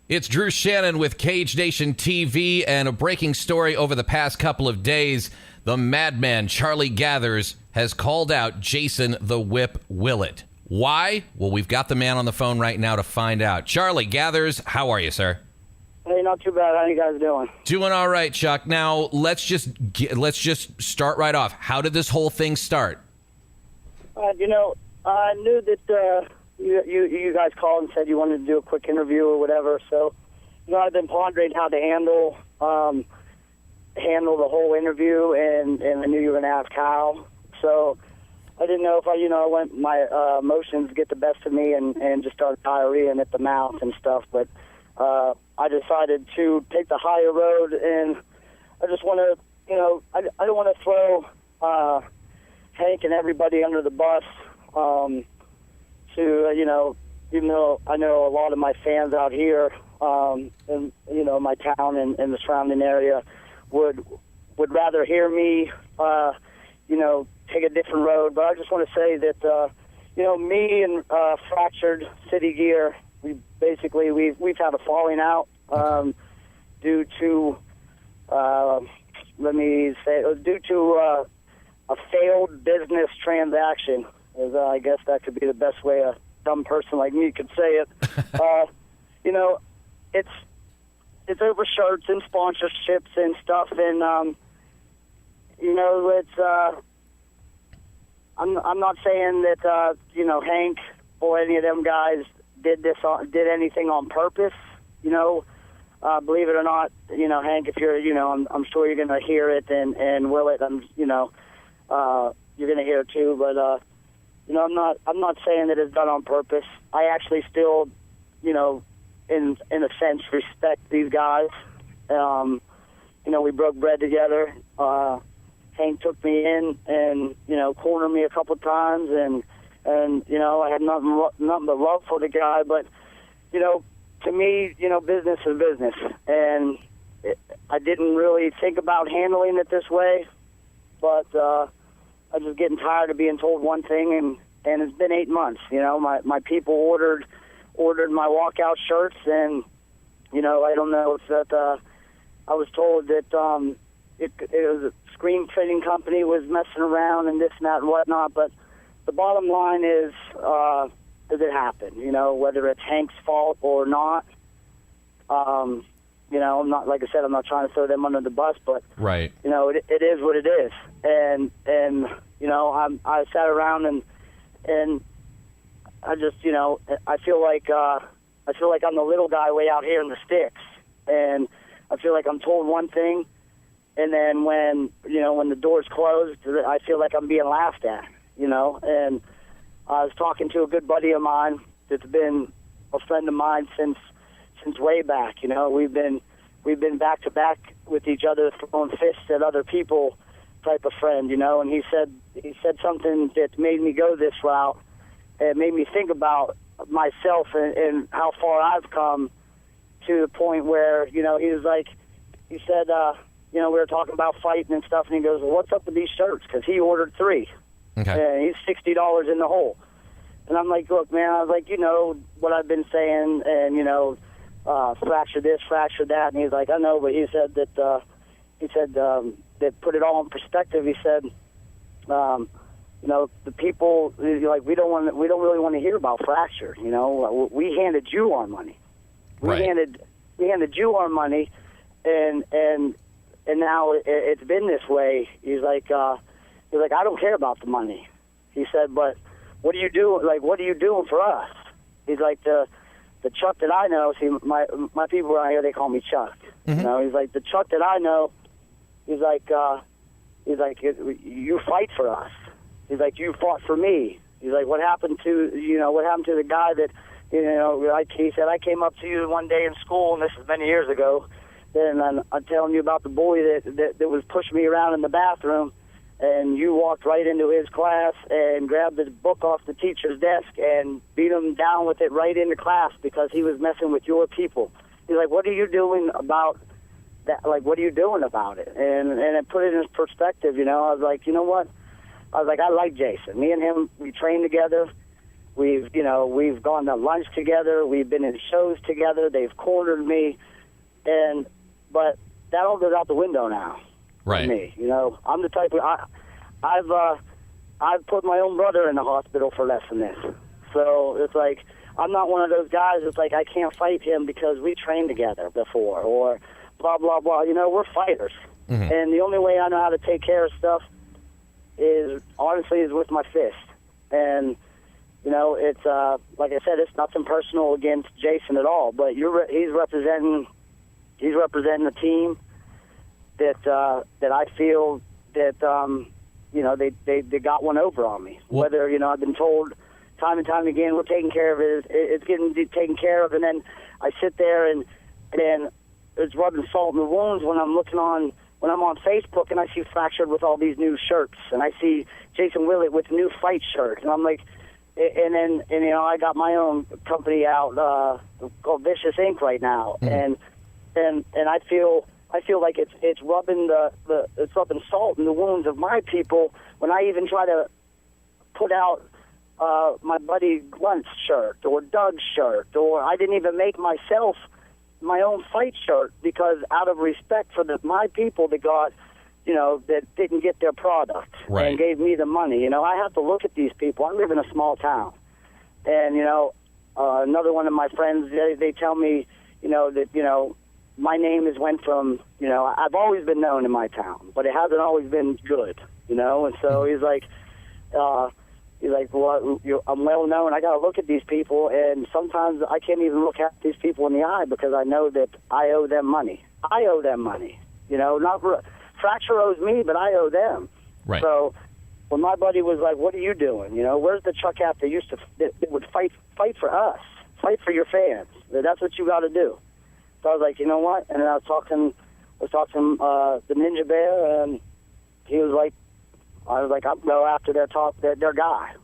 It's Drew Shannon with Cage Nation TV, and a breaking story over the past couple of days. The Madman, Charlie Gathers, has called out Jason the Whip Willett. Why? Well, we've got the man on the phone right now to find out. Charlie Gathers, how are you, sir? Hey, not too bad. How you guys doing? Doing all right, Chuck. Now, let's just start right off. How did this whole thing start? I knew that you guys called and said you wanted to do a quick interview or whatever. So, I've been pondering how to handle the whole interview, and I knew you were going to ask how. So, I didn't know if I let my emotions get the best of me and just start diarrheaing at the mouth and stuff. But I decided to take the higher road, and I just want to, I don't want to throw Hank and everybody under the bus. Even though I know a lot of my fans out here, in my town and the surrounding area, would rather hear me, take a different road. But I just want to say that, me and Fractured City Gear, we've had a falling out due to a failed business transaction. I guess that could be the best way a dumb person like me could say it. It's over shirts and sponsorships and stuff, and it's. I'm not saying that Hank or any of them guys did anything on purpose. Believe it or not, Hank, if you're, I'm sure you're going to hear it, and Willett, you're going to hear it too, but. I'm not saying that it's done on purpose. I actually still, in a sense, respect these guys. We broke bread together. Hank took me in and, cornered me a couple times, and I had nothing but love for the guy. But, to me, business is business, and I didn't really think about handling it this way, but I'm just getting tired of being told one thing, and it's been 8 months. My people ordered my walkout shirts, and I don't know if that I was told that it was a screen printing company was messing around and this and that and whatnot. But the bottom line is, does it happen? Whether it's Hank's fault or not. I'm not, like I said, I'm not trying to throw them under the bus, but right. It is what it is, and I sat around and I just I feel like I'm the little guy way out here in the sticks, and I feel like I'm told one thing, and then when the doors closed, I feel like I'm being laughed at, and I was talking to a good buddy of mine that's been a friend of mine since way back. We've been back to back with each other, throwing fists at other people, type of friend. And he said something that made me go this route. It made me think about myself and how far I've come, to the point where he said we were talking about fighting and stuff, and he goes, well, what's up with these shirts? Because he ordered 3, okay, and he's $60 in the hole. And I'm like, look, man, I was like, what I've been saying, and fracture this, fracture that, and he's like, I know, but he said that that put it all in perspective. He said, the people, like, we don't really want to hear about fracture. We handed you our money. We handed you our money, and now it's been this way. He's like, I don't care about the money. He said, but what are you doing? Like, what are you doing for us? He's like, the Chuck that I know, see, my people around here, they call me Chuck. Mm-hmm. He's like, the Chuck that I know, he's like, you fight for us. He's like, you fought for me. He's like, what happened to the guy that, like he said, I came up to you one day in school, and this is many years ago, and I'm telling you about the bully that was pushing me around in the bathroom, and you walked right into his class and grabbed the book off the teacher's desk and beat him down with it right into class because he was messing with your people. He's like, what are you doing about that? Like, what are you doing about it? And it put it in perspective, I was like, you know what? I was like, I like Jason. Me and him, we train together. We've gone to lunch together. We've been in shows together. They've cornered me, but that all goes out the window now. Right. For me, I'm the type of I've put my own brother in the hospital for less than this. So it's like I'm not one of those guys. It's like I can't fight him because we trained together before, or blah blah blah. We're fighters, and the only way I know how to take care of stuff is with my fist. And it's like I said, it's nothing personal against Jason at all. But he's representing a team that I feel that they got one over on me. Well, whether I've been told time and time again we're taking care of it, it's getting taken care of, and then I sit there and it's rubbing salt in the wounds when I'm on Facebook and I see Fractured with all these new shirts, and I see Jason Willett with a new fight shirt, and I'm like, and I got my own company out called Vicious Inc. right now, and I feel like it's rubbing it's rubbing salt in the wounds of my people when I even try to put out my buddy Glunt's shirt or Doug's shirt, or I didn't even make myself my own fight shirt because out of respect for my people that got, that didn't get their product and gave me the money. I have to look at these people. I live in a small town, and another one of my friends, they tell me, that my name went from, I've always been known in my town, but it hasn't always been good, and so he's like, well, I'm well known. I got to look at these people, and sometimes I can't even look at these people in the eye because I know that I owe them money. Not Fracture owes me, but I owe them. Right. So when my buddy was like, "What are you doing? Where's the truck app that that would fight for us, fight for your fans? That's what you got to do." So I was like, you know what? And then I was talking the Ninja Bear, and he was like, I'll go after their guy,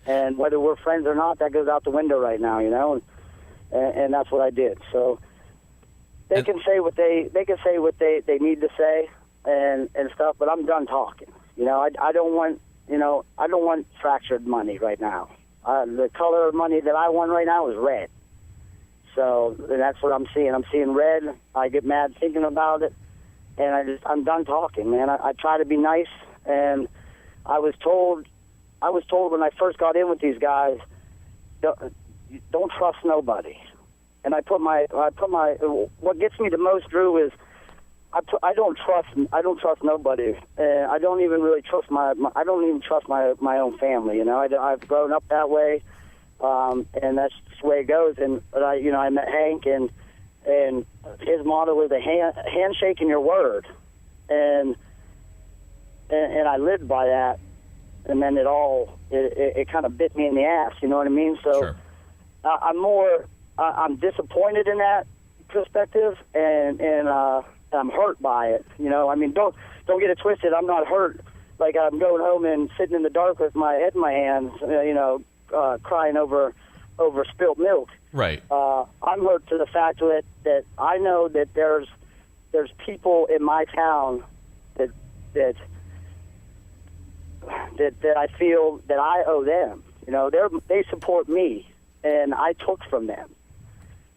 and whether we're friends or not, that goes out the window right now, and that's what I did. So they can say what they need to say and stuff, but I'm done talking. I don't want Fractured money right now. The color of money that I want right now is red. So and that's what I'm seeing. I'm seeing red. I get mad thinking about it, and I'm done talking, man. I try to be nice, and I was told when I first got in with these guys, don't trust nobody. And I put my what gets me the most, Drew, is I don't trust nobody. I don't even really trust my own family. I've grown up that way, and that's just the way it goes. But I met Hank, and his motto is a handshake and your word, and I lived by that, and then it kind of bit me in the ass. You know what I mean? So sure. I'm disappointed in that perspective, and I'm hurt by it. Don't get it twisted. I'm not hurt like I'm going home and sitting in the dark with my head in my hands, crying over spilt milk. Right. I'm hurt to the fact that I know that there's people in my town that I feel that I owe them. They support me, and I took from them.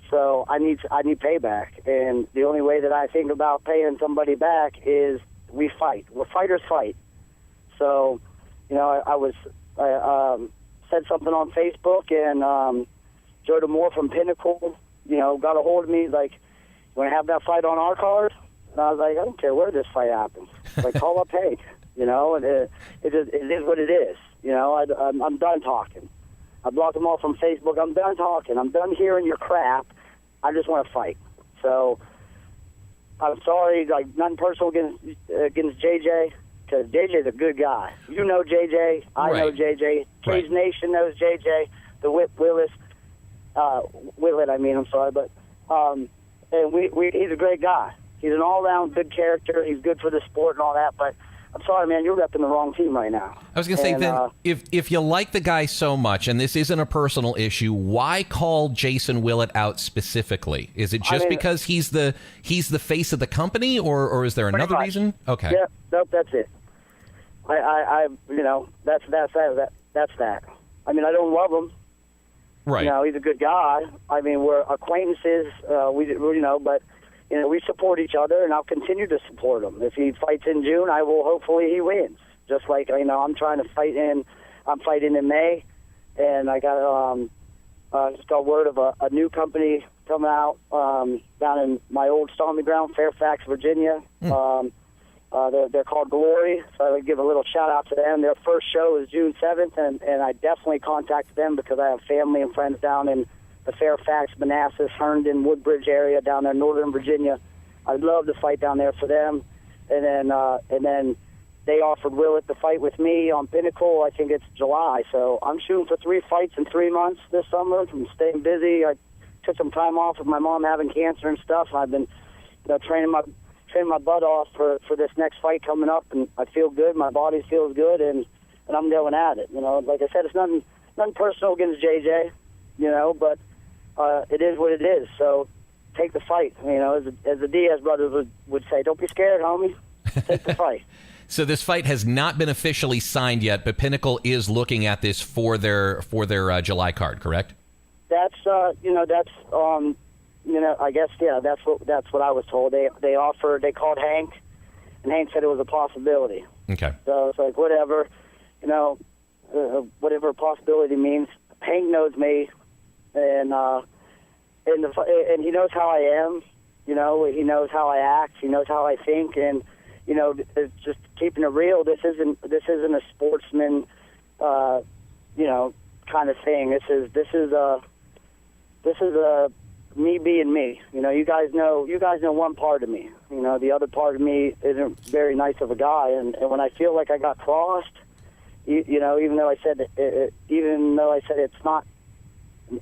So I need payback, and the only way that I think about paying somebody back is we fight. We're fighters fight. So, I said something on Facebook, and Joe DeMoore from Pinnacle, got a hold of me like, "You want to have that fight on our card?" And I was like, "I don't care where this fight happens. Like, call up Hank." And it is what it is. I'm done talking. I blocked them all from Facebook. I'm done talking. I'm done hearing your crap. I just want to fight. So I'm sorry, like nothing personal against JJ, because JJ's a good guy. You know JJ. I know JJ. Cage Nation knows JJ. The Willett, I'm sorry, but and he's a great guy. He's an all-around good character. He's good for the sport and all that, but I'm sorry, man, you're repping the wrong team right now. I was going to say, then, if you like the guy so much, and this isn't a personal issue, why call Jason Willett out specifically? Is it just because he's the face of the company, or is there another reason? Okay. Yeah, nope, that's it. That's that. I don't love him. Right. You know, he's a good guy. I mean, we're acquaintances. But we support each other, and I'll continue to support him. If he fights in June, hopefully he wins. Just like, I'm fighting in May, and I got just got word of a new company coming out down in my old stomping ground, Fairfax, Virginia. They're called Glory, so I would give a little shout-out to them. Their first show is June 7th, and I definitely contacted them because I have family and friends down in the Fairfax, Manassas, Herndon, Woodbridge area down there in Northern Virginia. I'd love to fight down there for them. And then they offered Willett to fight with me on Pinnacle. I think it's July. So I'm shooting for 3 fights in 3 months this summer. I'm staying busy. I took some time off with my mom having cancer and stuff. I've been training my butt off for this next fight coming up, and I feel good. My body feels good, and I'm going at it. Like I said, it's nothing personal against JJ, but it is what it is. So take the fight. As the Diaz brothers would say, don't be scared, homie. Take the fight. So this fight has not been officially signed yet, but Pinnacle is looking at this for their July card, correct? That's I guess that's what I was told. They called Hank, and Hank said it was a possibility. Okay. So it's like whatever, whatever possibility means. Hank knows me, and he knows how I am. He knows how I act. He knows how I think, and it's just keeping it real. This isn't a sportsman, kind of thing. This is a me being me. You guys know one part of me. The other part of me isn't very nice of a guy, and when I feel like I got crossed, even though I said it's not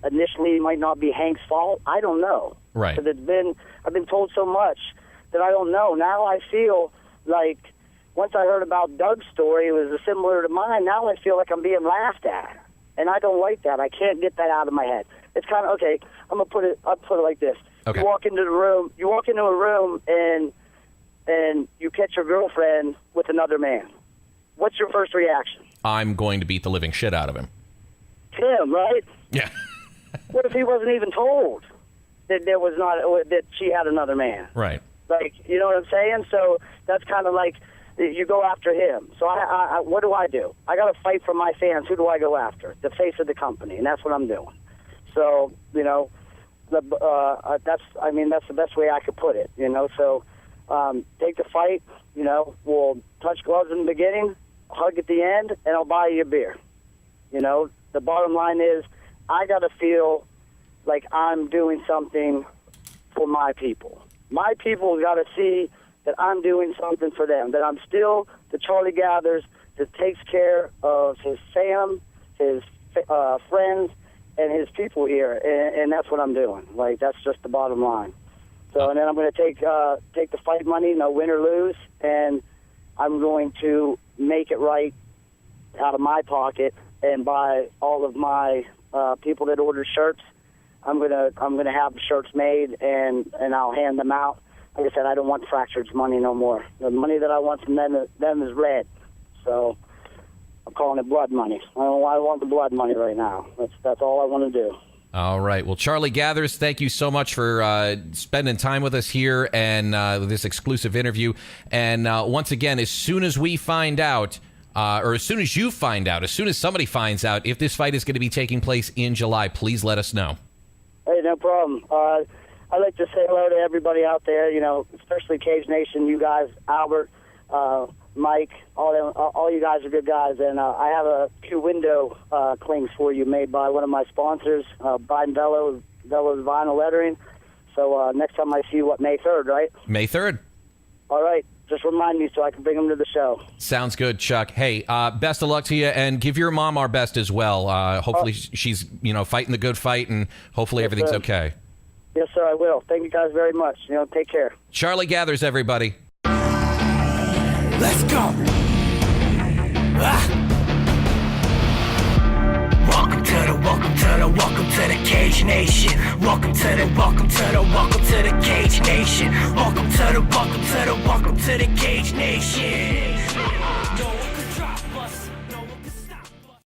initially, it might not be Hank's fault. I don't know. Right. Because I've been told so much that I don't know. Now I feel like once I heard about Doug's story, it was similar to mine. Now I feel like I'm being laughed at, and I don't like that. I can't get that out of my head. It's kind of okay. I'll put it like this. Okay. You walk into a room, and you catch your girlfriend with another man. What's your first reaction? I'm going to beat the living shit out of him. Him, right? Yeah. What if he wasn't even told that that she had another man? Right. Like, you know what I'm saying? So that's kind of like you go after him. So I what do? I got to fight for my fans. Who do I go after? The face of the company, and that's what I'm doing. So that's the best way I could put it. So take the fight. We'll touch gloves in the beginning, hug at the end, and I'll buy you a beer. The bottom line is I got to feel like I'm doing something for my people. My people got to see that I'm doing something for them, that I'm still the Charlie Gathers that takes care of his fam, his friends, and his people here, and that's what I'm doing. Like, that's just the bottom line. So, and then I'm going to take the fight money, no win or lose, and I'm going to make it right out of my pocket and buy all of my people that order shirts. I'm gonna have the shirts made, and I'll hand them out. Like I said, I don't want Fractured's money no more. The money that I want from them is red. So I'm calling it blood money. I want the blood money right now. That's all I want to do. All right. Well, Charlie Gathers, thank you so much for spending time with us here and this exclusive interview. And once again, as soon as we find out, or as soon as you find out, as soon as somebody finds out if this fight is going to be taking place in July, please let us know. Hey, no problem. I'd like to say hello to everybody out there, especially Cage Nation, you guys, Albert, Mike, all you guys are good guys. And I have a few window clings for you made by one of my sponsors, Biden Velo's vinyl lettering. So next time I see you, May 3rd, right? May 3rd. All right. Just remind me so I can bring them to the show. Sounds good, Chuck. Hey, best of luck to you, and give your mom our best as well. Hopefully she's, fighting the good fight, and hopefully everything's okay. Yes, sir, I will. Thank you guys very much. Take care. Charlie Gathers, everybody. Let's go. Welcome to the Cage Nation. Welcome to the Cage Nation. Welcome to the Cage Nation.